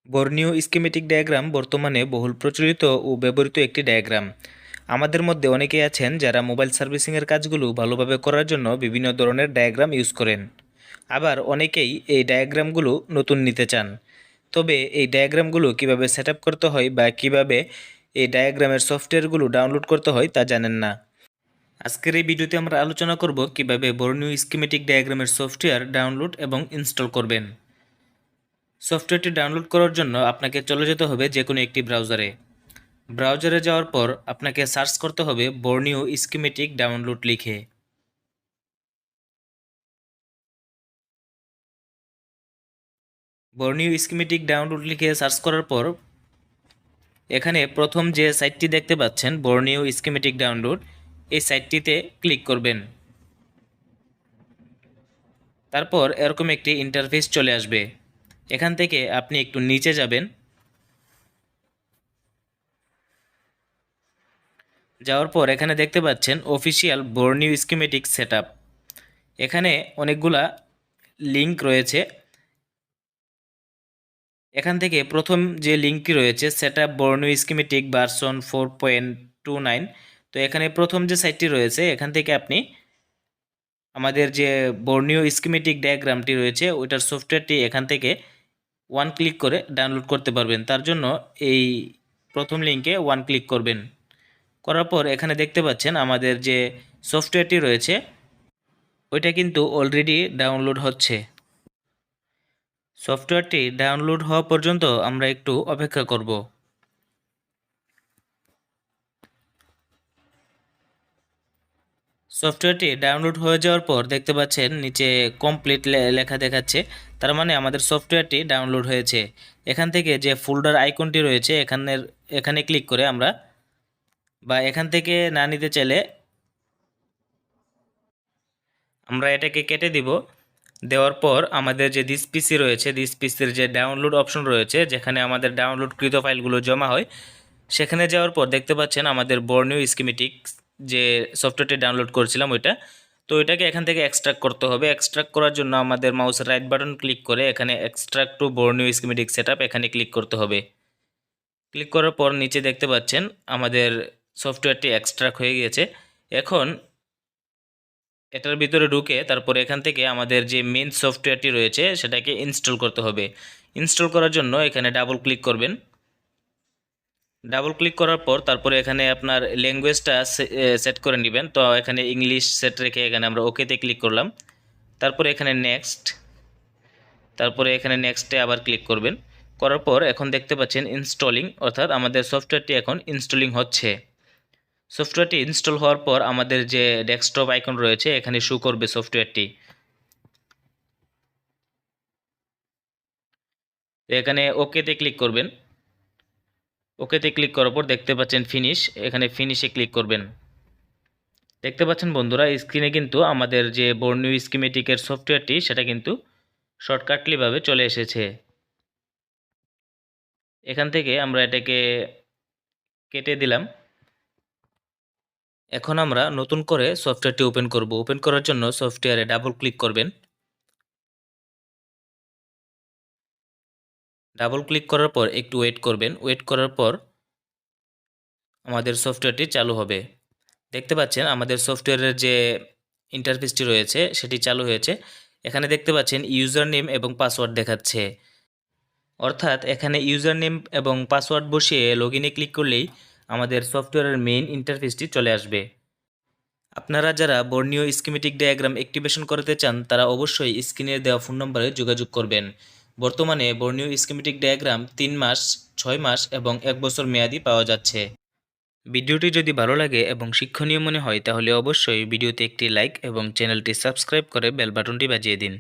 Borneo schematic diagram বর্তমানে বহুল প্রচলিত ও ব্যবহৃত একটি ডায়াগ্রাম। আমাদের মধ্যে অনেকেই আছেন যারা মোবাইল সার্ভিসিংয়ের কাজগুলো ভালোভাবে করার জন্য বিভিন্ন ধরনের ডায়াগ্রাম ইউজ করেন। আবার অনেকেই এই ডায়াগ্রামগুলো নতুন নিতে চান। তবে এই ডায়াগ্রামগুলো কিভাবে সেট আপ করতে হয় বা কিভাবে এই ডায়াগ্রামের সফটওয়্যারগুলো ডাউনলোড করতে হয় তা জানেন না। আজকের এই ভিডিওতে আমরা আলোচনা করব কিভাবে বর্নিও স্কিমেটিক ডায়াগ্রামের সফটওয়্যার ডাউনলোড এবং ইনস্টল করবেন। সফটওয়্যারটি ডাউনলোড করার জন্য আপনাকে চলে যেতে হবে যে কোনো একটি ব্রাউজারে। ব্রাউজারে যাওয়ার পর আপনাকে সার্চ করতে হবে বর্নিও স্কিমেটিক ডাউনলোড লিখে। বর্নিও স্কিমেটিক ডাউনলোড লিখে সার্চ করার পর এখানে প্রথম যে সাইটটি দেখতে পাচ্ছেন বর্নিও স্কিমেটিক ডাউনলোড, এই সাইটটিতে ক্লিক করবেন। তারপর এরকম একটি ইন্টারফেস চলে আসবে। এখান থেকে আপনি একটু নিচে যাবেন। যাওয়ার পর এখানে দেখতে পাচ্ছেন অফিসিয়াল বর্নিও স্কিমেটিক সেটআপ। এখানে অনেকগুলা লিঙ্ক রয়েছে। এখান থেকে প্রথম যে লিঙ্কটি রয়েছে সেটআপ বর্নিও স্কিমেটিক ভার্সন 4.29, তো এখানে প্রথম যে সাইটটি রয়েছে এখান থেকে আপনি আমাদের যে বর্নিও স্কিমেটিক ডায়াগ্রামটি রয়েছে ওইটার সফটওয়্যারটি এখান থেকে ওয়ান ক্লিক করে ডাউনলোড করতে পারবেন। তার জন্য এই প্রথম লিঙ্কে ওয়ান ক্লিক করবেন। করার পর এখানে দেখতে পাচ্ছেন আমাদের যে সফটওয়্যারটি রয়েছে ওইটা কিন্তু অলরেডি ডাউনলোড হচ্ছে। সফটওয়্যারটি ডাউনলোড হওয়া পর্যন্ত আমরা একটু অপেক্ষা করব। সফটওয়্যারটি ডাউনলোড হয়ে যাওয়ার পর দেখতে পাচ্ছেন নিচে কমপ্লিট লেখা দেখাচ্ছে, তার মানে আমাদের সফটওয়্যারটি ডাউনলোড হয়েছে। এখান থেকে যে ফোল্ডার আইকনটি রয়েছে এখানে ক্লিক করে আমরা বা এখান থেকে না নিতে চাইলে আমরা এটাকে কেটে দিব। দেওয়ার পর আমাদের যে দিস পিসি রয়েছে, দিস পিসির যে ডাউনলোড অপশন রয়েছে যেখানে আমাদের ডাউনলোডকৃত ফাইলগুলো জমা হয়, সেখানে যাওয়ার পর দেখতে পাচ্ছেন আমাদের বর্নিও স্কিমেটিক যে সফটওয়্যারটি ডাউনলোড করেছিলাম ওইটা, তো এটাকে এখান থেকে এক্সট্রাক্ট করতে হবে। এক্সট্রাক্ট করার জন্য আমাদের মাউসের রাইট বাটন ক্লিক করে এখানে extract two Borneo schematic setup এখানে ক্লিক করতে হবে। ক্লিক করার পর নিচে দেখতে পাচ্ছেন আমাদের সফটওয়্যারটি এক্সট্রাক্ট হয়ে গিয়েছে। এখন এটার ভিতরে ঢুকে তারপরে এখান থেকে আমাদের যে মেন সফটওয়্যারটি রয়েছে সেটাকে ইনস্টল করতে হবে। ইনস্টল করার জন্য এখানে ডাবল ক্লিক করবেন। ডাবল ক্লিক করার পর তারপরে এখানে আপনার ল্যাঙ্গুয়েজটা সেট করে নেবেন। তো এখানে ইংলিশ সেট রেখে এখানে আমরা ওকেতে ক্লিক করলাম। তারপরে এখানে নেক্সট, তারপরে এখানে নেক্সটে আবার ক্লিক করবেন। করার পর এখন দেখতে পাচ্ছেন ইনস্টলিং, অর্থাৎ আমাদের সফটওয়্যারটি এখন ইনস্টলিং হচ্ছে। সফটওয়্যারটি ইনস্টল হওয়ার পর আমাদের যে ডেস্কটপ আইকন রয়েছে এখানে শো করবে সফটওয়্যারটি। এখানে ওকেতে ক্লিক করবেন। ওকেতে ক্লিক করার পর দেখতে পাচ্ছেন ফিনিশ, এখানে ফিনিশে ক্লিক করবেন। দেখতে পাচ্ছেন বন্ধুরা স্ক্রিনে কিন্তু আমাদের যে বর্নিও স্কিমেটিকের সফটওয়্যারটি সেটা কিন্তু শর্টকাটলিভাবে চলে এসেছে। এখান থেকে আমরা এটাকে কেটে দিলাম। এখন আমরা নতুন করে সফটওয়্যারটি ওপেন করব। ওপেন করার জন্য সফটওয়্যারে ডাবল ক্লিক করবেন। ডাবল ক্লিক করার পর একটু ওয়েট করবেন। ওয়েট করার পর আমাদের সফটওয়্যারটি চালু হবে। দেখতে পাচ্ছেন আমাদের সফটওয়্যারের যে ইন্টারফেসটি রয়েছে সেটি চালু হয়েছে। এখানে দেখতে পাচ্ছেন ইউজার নেম এবং পাসওয়ার্ড দেখাচ্ছে, অর্থাৎ এখানে ইউজার নেম এবং পাসওয়ার্ড বসিয়ে লগইনে ক্লিক করলেই আমাদের সফটওয়্যারের মেইন ইন্টারফেসটি চলে আসবে। আপনারা যারা বর্নিও স্কিমেটিক ডায়াগ্রাম অ্যাক্টিভেশন করতে চান তারা অবশ্যই স্ক্রিনে দেওয়া ফোন নম্বরে যোগাযোগ করবেন। বর্তমানে বর্নিও স্কিমেটিক ডায়াগ্রাম 3 মাস, 6 মাস এবং 1 বছর মেয়াদি পাওয়া যাচ্ছে। ভিডিওটি যদি ভালো লাগে এবং শিক্ষণীয় মনে হয় তাহলে অবশ্যই ভিডিওতে একটি লাইক এবং চ্যানেলটি সাবস্ক্রাইব করে বেল বাটনটি বাজিয়ে দিন।